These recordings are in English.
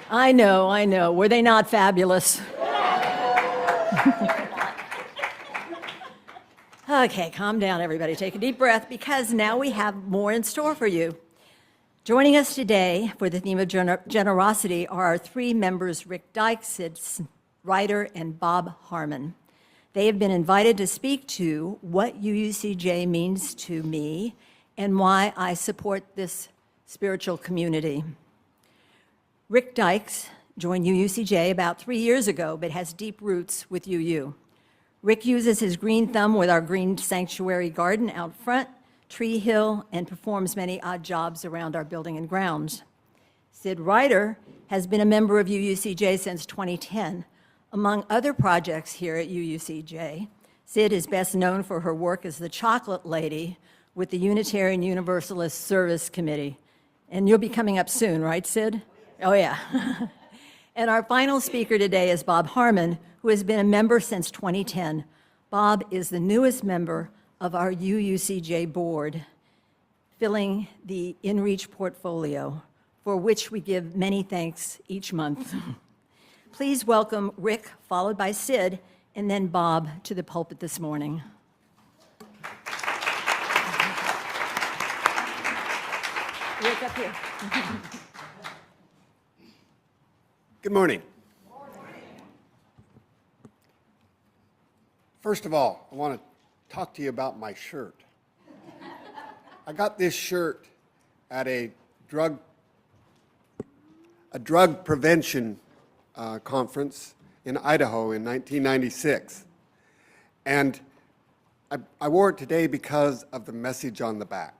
I know. Were they not fabulous? Okay, calm down, everybody. Take a deep breath, because now we have more in store for you. Joining us today for the theme of generosity are our three members, Rick Dykes, Sid Ryder, and Bob Harmon. They have been invited to speak to what UUCJ means to me and why I support this spiritual community. Rick Dykes joined UUCJ about 3 years ago, but has deep roots with UU. Rick uses his green thumb with our green sanctuary garden out front, Tree Hill, and performs many odd jobs around our building and grounds. Sid Ryder has been a member of UUCJ since 2010. Among other projects here at UUCJ, Sid is best known for her work as the chocolate lady with the Unitarian Universalist Service Committee. And you'll be coming up soon, right, Sid? Oh, yeah. And our final speaker today is Bob Harmon, who has been a member since 2010. Bob is the newest member of our UUCJ board, filling the InReach portfolio, for which we give many thanks each month. Please welcome Rick, followed by Sid, and then Bob to the pulpit this morning. Rick, up here. Good morning. First of all, I want to talk to you about my shirt. I got this shirt at a drug prevention conference in Idaho in 1996. And I wore it today because of the message on the back.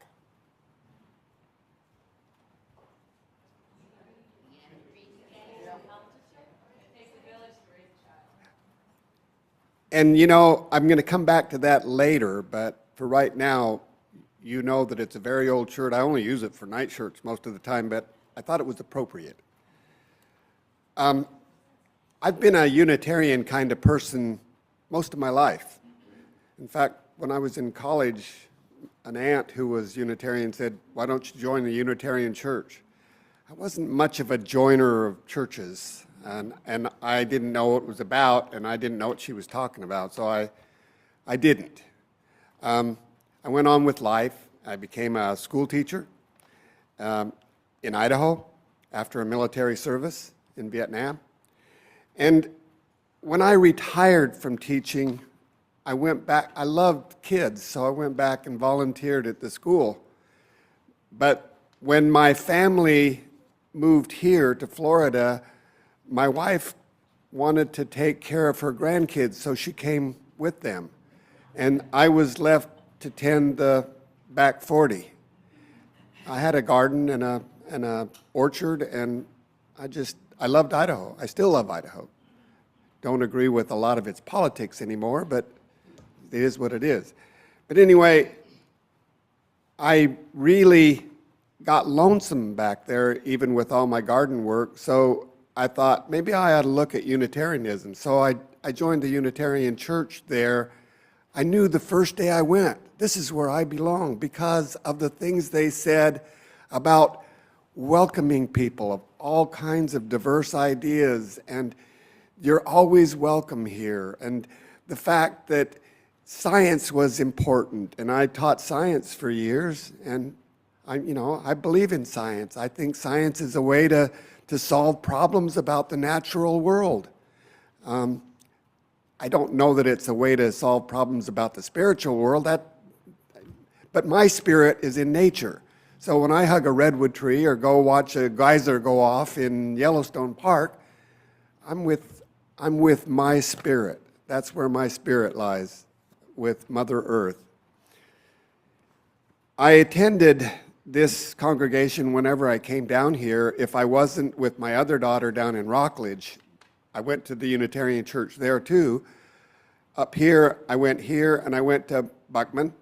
And you know, I'm going to come back to that later, but for right now, you know that it's a very old shirt. I only use it for night shirts most of the time, but I thought it was appropriate. I've been a Unitarian kind of person most of my life. In fact, when I was in college, an aunt who was Unitarian said, "Why don't you join the Unitarian church?" I wasn't much of a joiner of churches. And I didn't know what it was about, and I didn't know what she was talking about, so I didn't. I went on with life. I became a school teacher in Idaho after a military service in Vietnam. And when I retired from teaching, I went back. I loved kids, so I went back and volunteered at the school. But when my family moved here to Florida, my wife wanted to take care of her grandkids, so she came with them. And I was left to tend the back 40. I had a garden and a orchard, and I loved Idaho. I still love Idaho. Don't agree with a lot of its politics anymore, but it is what it is. But anyway, I really got lonesome back there, even with all my garden work, so I thought maybe I ought to look at Unitarianism. So I joined the Unitarian church there. I knew the first day I went, this is where I belong, because of the things they said about welcoming people of all kinds of diverse ideas, and you're always welcome here, and the fact that science was important, and I taught science for years, and I believe in science. I think science is a way to solve problems about the natural world. I don't know that it's a way to solve problems about the spiritual world, but my spirit is in nature. So when I hug a redwood tree or go watch a geyser go off in Yellowstone Park, I'm with my spirit. That's where my spirit lies, with Mother Earth. I attended this congregation whenever I came down here. If I wasn't with my other daughter down in Rockledge, I went to the Unitarian church there too. Up here, I went here, and I went to Buckman.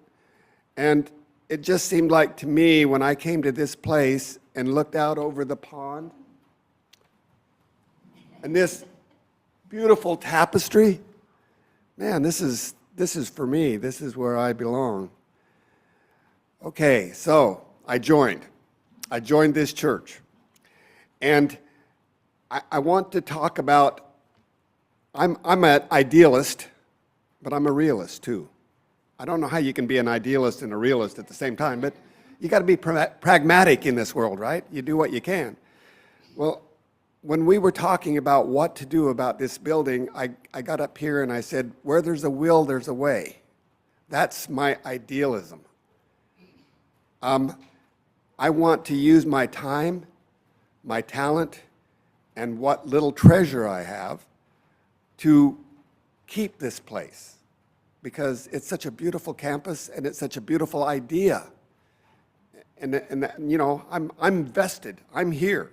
And it just seemed like to me, when I came to this place and looked out over the pond, and this beautiful tapestry, man, this is for me. This is where I belong. Okay, so I joined this church. And I want to talk about, I'm an idealist, but I'm a realist too. I don't know how you can be an idealist and a realist at the same time, but you got to be pragmatic in this world, right? You do what you can. Well, when we were talking about what to do about this building, I got up here and I said, where there's a will, there's a way. That's my idealism. I want to use my time, my talent, and what little treasure I have to keep this place, because it's such a beautiful campus and it's such a beautiful idea. And you know, I'm vested, I'm here.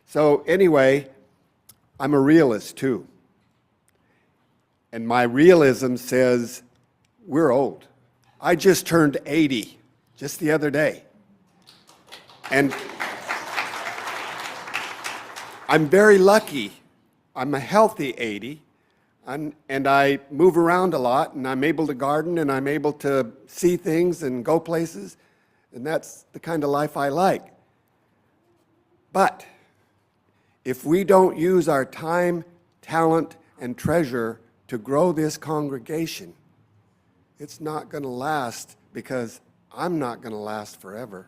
So anyway, I'm a realist too. And my realism says, we're old. I just turned 80 just the other day. And I'm very lucky. I'm a healthy 80. And I move around a lot, and I'm able to garden, and I'm able to see things and go places, and that's the kind of life I like. But if we don't use our time, talent, and treasure to grow this congregation, it's not going to last, because I'm not going to last forever.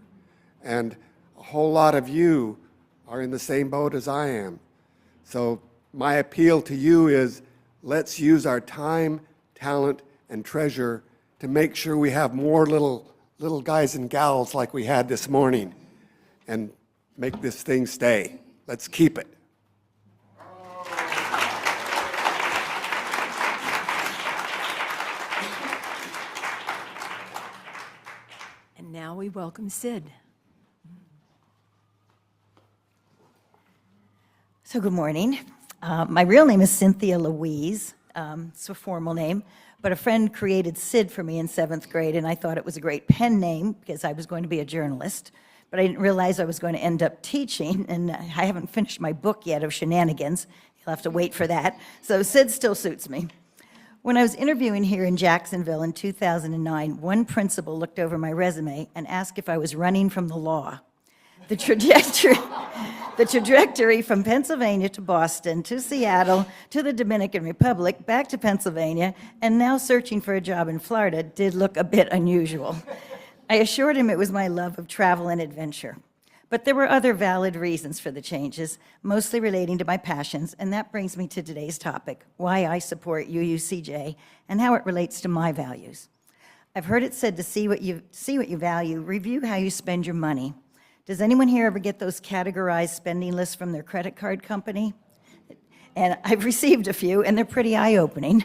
And a whole lot of you are in the same boat as I am. So my appeal to you is, let's use our time, talent, and treasure to make sure we have more little guys and gals like we had this morning, and make this thing stay. Let's keep it. And now we welcome Sid. So good morning. My real name is Cynthia Louise. It's a formal name, but a friend created Sid for me in 7th grade, and I thought it was a great pen name because I was going to be a journalist, but I didn't realize I was going to end up teaching, and I haven't finished my book yet of shenanigans. You'll have to wait for that. So Sid still suits me. When I was interviewing here in Jacksonville in 2009, one principal looked over my resume and asked if I was running from the law. The trajectory from Pennsylvania to Boston, to Seattle, to the Dominican Republic, back to Pennsylvania, and now searching for a job in Florida did look a bit unusual. I assured him it was my love of travel and adventure. But there were other valid reasons for the changes, mostly relating to my passions, and that brings me to today's topic, why I support UUCJ and how it relates to my values. I've heard it said to see what you value, review how you spend your money. Does anyone here ever get those categorized spending lists from their credit card company? And I've received a few, and they're pretty eye-opening.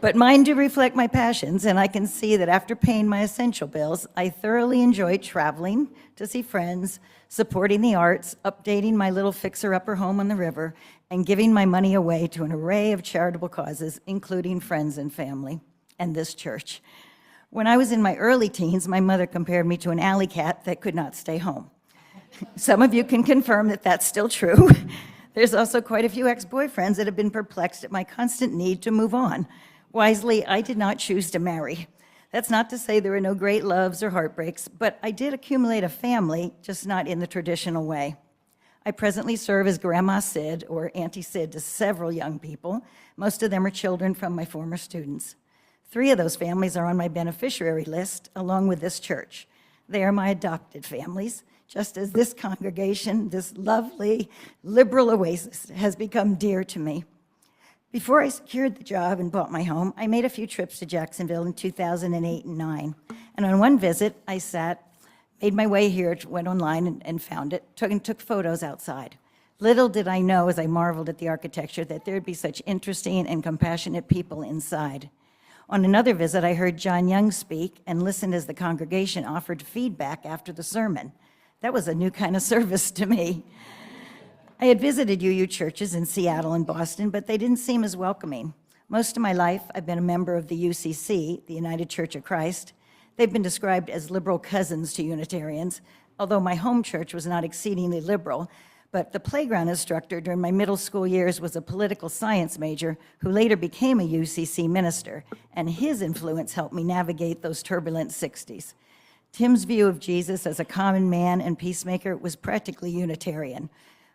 But mine do reflect my passions, and I can see that after paying my essential bills, I thoroughly enjoy traveling to see friends, supporting the arts, updating my little fixer-upper home on the river, and giving my money away to an array of charitable causes, including friends and family, and this church. When I was in my early teens, my mother compared me to an alley cat that could not stay home. Some of you can confirm that that's still true. There's also quite a few ex-boyfriends that have been perplexed at my constant need to move on. Wisely, I did not choose to marry. That's not to say there were no great loves or heartbreaks, but I did accumulate a family, just not in the traditional way. I presently serve as Grandma Sid, or Auntie Sid, to several young people. Most of them are children from my former students. 3 of those families are on my beneficiary list, along with this church. They are my adopted families, just as this congregation, this lovely, liberal oasis, has become dear to me. Before I secured the job and bought my home, I made a few trips to Jacksonville in 2008 and 9. And on one visit, I made my way here, went online and found it, took photos outside. Little did I know, as I marveled at the architecture, that there'd be such interesting and compassionate people inside. On another visit, I heard John Young speak and listened as the congregation offered feedback after the sermon. That was a new kind of service to me. I had visited UU churches in Seattle and Boston, but they didn't seem as welcoming. Most of my life, I've been a member of the UCC, the United Church of Christ. They've been described as liberal cousins to Unitarians, although my home church was not exceedingly liberal. But the playground instructor during my middle school years was a political science major who later became a UCC minister, and his influence helped me navigate those turbulent 60s. Tim's view of Jesus as a common man and peacemaker was practically Unitarian.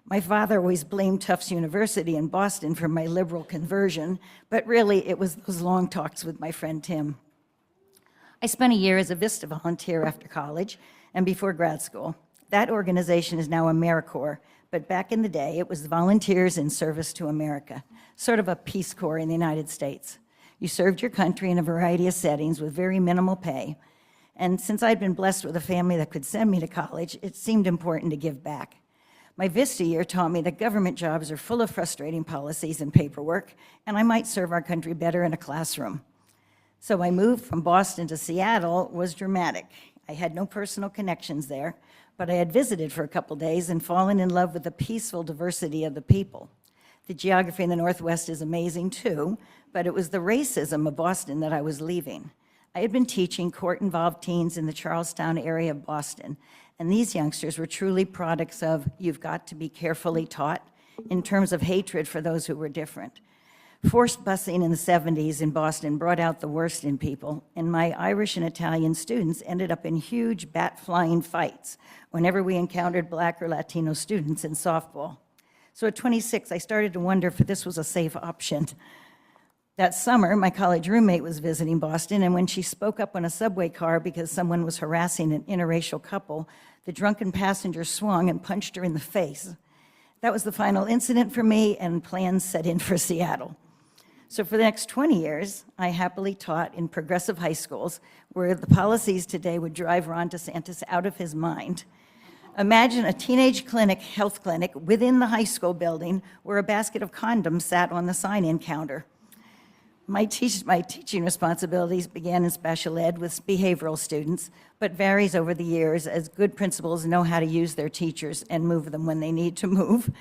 My father always blamed Tufts University in Boston for my liberal conversion, but really it was those long talks with my friend Tim. I spent a year as a VISTA volunteer after college and before grad school. That organization is now AmeriCorps, but back in the day, it was Volunteers in Service to America, sort of a Peace Corps in the United States. You served your country in a variety of settings with very minimal pay. And since I'd been blessed with a family that could send me to college, it seemed important to give back. My VISTA year taught me that government jobs are full of frustrating policies and paperwork, and I might serve our country better in a classroom. So my move from Boston to Seattle was dramatic. I had no personal connections there, but I had visited for a couple days and fallen in love with the peaceful diversity of the people. The geography in the Northwest is amazing too, but it was the racism of Boston that I was leaving. I had been teaching court-involved teens in the Charlestown area of Boston, and these youngsters were truly products of "you've got to be carefully taught" in terms of hatred for those who were different. Forced busing in the 70s in Boston brought out the worst in people, and my Irish and Italian students ended up in huge bat-flying fights whenever we encountered Black or Latino students in softball. So at 26, I started to wonder if this was a safe option. That summer, my college roommate was visiting Boston, and when she spoke up on a subway car because someone was harassing an interracial couple, the drunken passenger swung and punched her in the face. That was the final incident for me, and plans set in for Seattle. So for the next 20 years, I happily taught in progressive high schools where the policies today would drive Ron DeSantis out of his mind. Imagine a teenage health clinic within the high school building where a basket of condoms sat on the sign-in counter. My teaching responsibilities began in special ed with behavioral students, but varies over the years as good principals know how to use their teachers and move them when they need to move.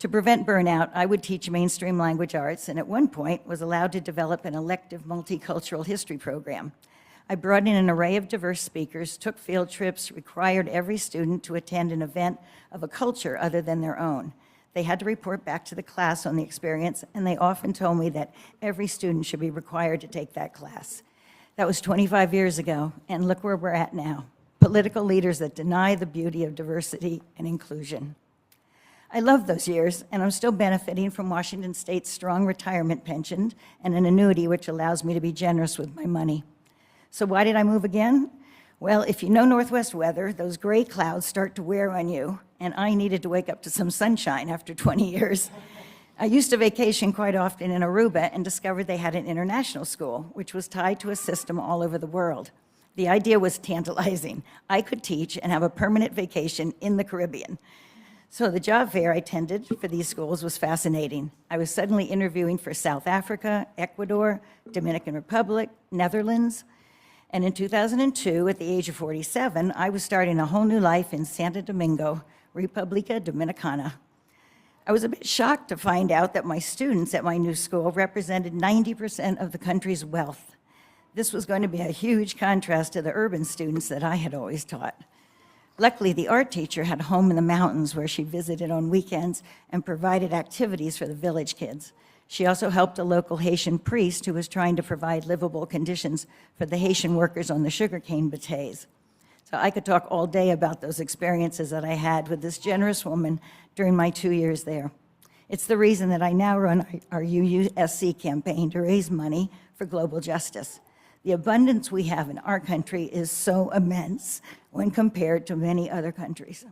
To prevent burnout, I would teach mainstream language arts, and at one point was allowed to develop an elective multicultural history program. I brought in an array of diverse speakers, took field trips, required every student to attend an event of a culture other than their own. They had to report back to the class on the experience, and they often told me that every student should be required to take that class. That was 25 years ago, and look where we're at now. Political leaders that deny the beauty of diversity and inclusion. I love those years, and I'm still benefiting from Washington State's strong retirement pension and an annuity which allows me to be generous with my money. So why did I move again? Well, if you know Northwest weather, those gray clouds start to wear on you, and I needed to wake up to some sunshine after 20 years. I used to vacation quite often in Aruba and discovered they had an international school, which was tied to a system all over the world. The idea was tantalizing. I could teach and have a permanent vacation in the Caribbean. So the job fair I attended for these schools was fascinating. I was suddenly interviewing for South Africa, Ecuador, Dominican Republic, Netherlands. And in 2002, at the age of 47, I was starting a whole new life in Santo Domingo, República Dominicana. I was a bit shocked to find out that my students at my new school represented 90% of the country's wealth. This was going to be a huge contrast to the urban students that I had always taught. Luckily, the art teacher had a home in the mountains where she visited on weekends and provided activities for the village kids. She also helped a local Haitian priest who was trying to provide livable conditions for the Haitian workers on the sugarcane bateys. So I could talk all day about those experiences that I had with this generous woman during my 2 years there. It's the reason that I now run our UUSC campaign to raise money for global justice. The abundance we have in our country is so immense when compared to many other countries.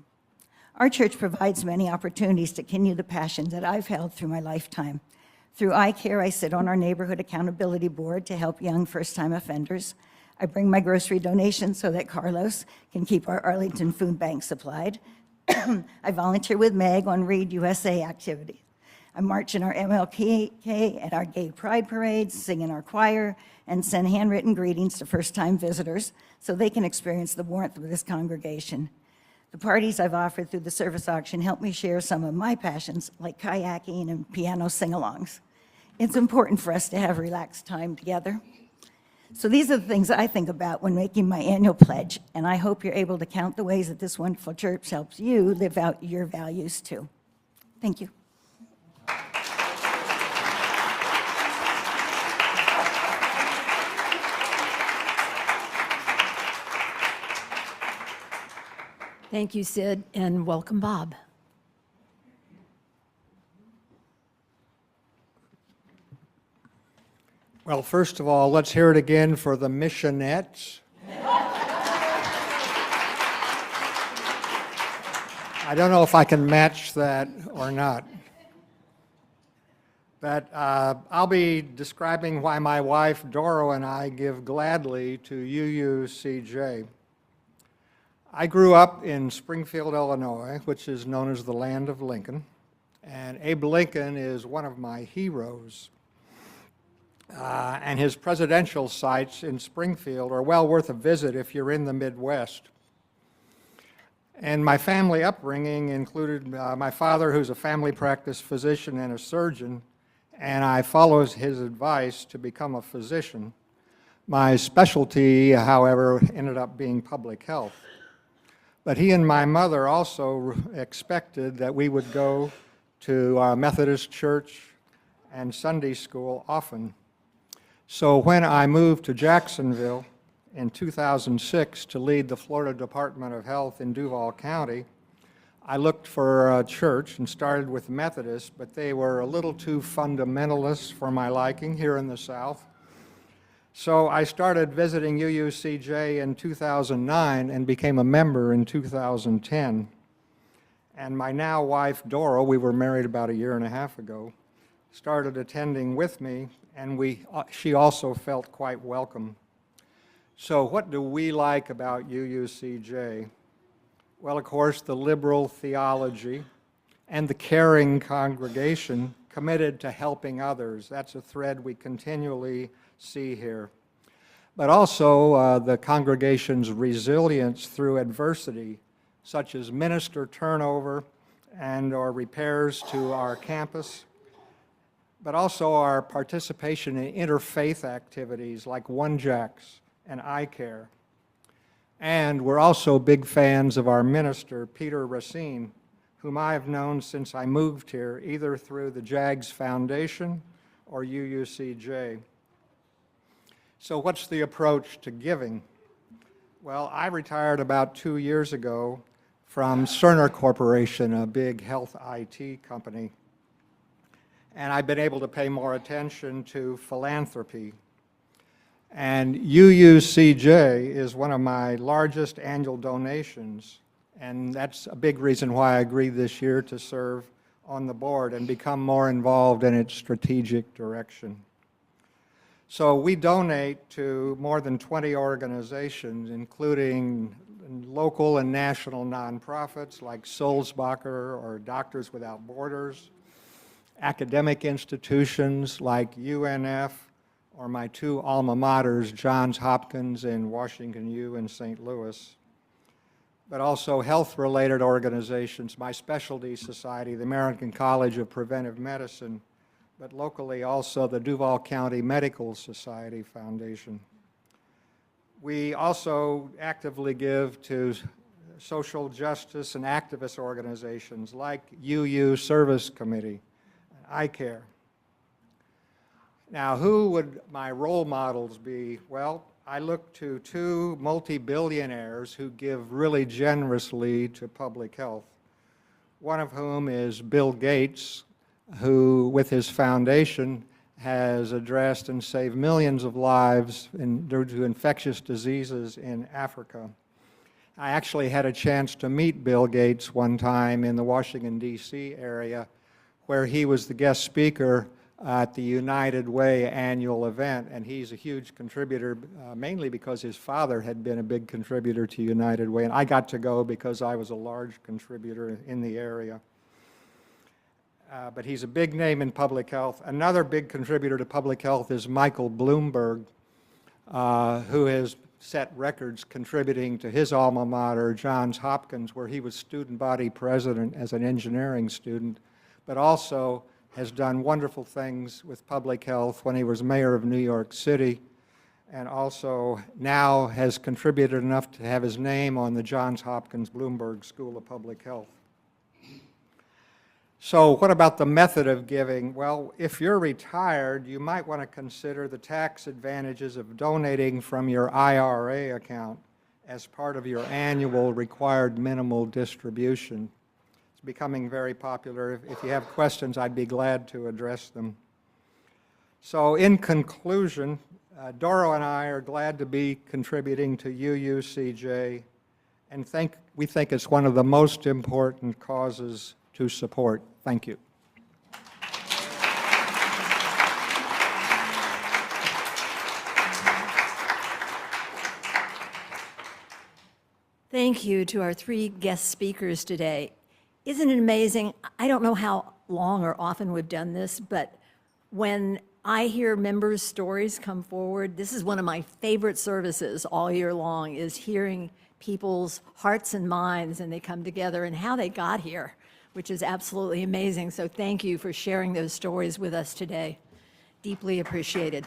Our church provides many opportunities to continue the passion that I've held through my lifetime. Through iCare, I sit on our neighborhood accountability board to help young first-time offenders. I bring my grocery donations so that Carlos can keep our Arlington Food Bank supplied. I volunteer with Meg on Read USA activities. I march in our MLK and our gay pride parades, sing in our choir, and send handwritten greetings to first-time visitors so they can experience the warmth of this congregation. The parties I've offered through the service auction help me share some of my passions, like kayaking and piano sing-alongs. It's important for us to have relaxed time together. So these are the things I think about when making my annual pledge, and I hope you're able to count the ways that this wonderful church helps you live out your values too. Thank you. Thank you, Sid, and welcome, Bob. Well, first of all, let's hear it again for the missionettes. I don't know if I can match that or not. But I'll be describing why my wife, Doro, and I give gladly to UUCJ. I grew up in Springfield, Illinois, which is known as the land of Lincoln. And Abe Lincoln is one of my heroes. And his presidential sites in Springfield are well worth a visit if you're in the Midwest. And my family upbringing included my father, who's a family practice physician and a surgeon, and I followed his advice to become a physician. My specialty, however, ended up being public health. But he and my mother also expected that we would go to our Methodist church and Sunday school often. So when I moved to Jacksonville in 2006 to lead the Florida Department of Health in Duval County, I looked for a church and started with Methodists, but they were a little too fundamentalist for my liking here in the South. So I started visiting UUCJ in 2009 and became a member in 2010. And my now wife, Doro, we were married about a year and a half ago, started attending with me, and she also felt quite welcome. So what do we like about UUCJ? Well, of course, the liberal theology and the caring congregation committed to helping others. That's a thread we continually see here. But also the congregation's resilience through adversity, such as minister turnover and or repairs to our campus, but also our participation in interfaith activities like One Jacks and iCare. And we're also big fans of our minister, Peter Racine, whom I have known since I moved here, either through the JAGS Foundation or UUCJ. So what's the approach to giving? Well, I retired about 2 years ago from Cerner Corporation, a big health IT company. And I've been able to pay more attention to philanthropy. And UUCJ is one of my largest annual donations, and that's a big reason why I agreed this year to serve on the board and become more involved in its strategic direction. So we donate to more than 20 organizations, including local and national nonprofits like Sulzbacher or Doctors Without Borders, academic institutions like UNF, or my two alma maters, Johns Hopkins and Washington U in St. Louis, but also health-related organizations, my specialty society, the American College of Preventive Medicine, but locally also the Duval County Medical Society Foundation. We also actively give to social justice and activist organizations like UU Service Committee, iCare. Now, who would my role models be? Well, I look to two multi-billionaires who give really generously to public health, one of whom is Bill Gates, who, with his foundation, has addressed and saved millions of lives due to infectious diseases in Africa. I actually had a chance to meet Bill Gates one time in the Washington, D.C. area, where he was the guest speaker at the United Way annual event, and he's a huge contributor, mainly because his father had been a big contributor to United Way, and I got to go because I was a large contributor in the area. But he's a big name in public health. Another big contributor to public health is Michael Bloomberg, who has set records contributing to his alma mater, Johns Hopkins, where he was student body president as an engineering student, but also has done wonderful things with public health when he was mayor of New York City, and also now has contributed enough to have his name on the Johns Hopkins Bloomberg School of Public Health. So what about the method of giving? Well, if you're retired, you might want to consider the tax advantages of donating from your IRA account as part of your annual required minimal distribution. Becoming very popular. If you have questions, I'd be glad to address them. So in conclusion, Doro and I are glad to be contributing to UUCJ, and we think it's one of the most important causes to support. Thank you. Thank you to our three guest speakers today. Isn't it amazing? I don't know how long or often we've done this, but when I hear members' stories come forward, this is one of my favorite services all year long, is hearing people's hearts and minds, and they come together and how they got here, which is absolutely amazing. So thank you for sharing those stories with us today. Deeply appreciated.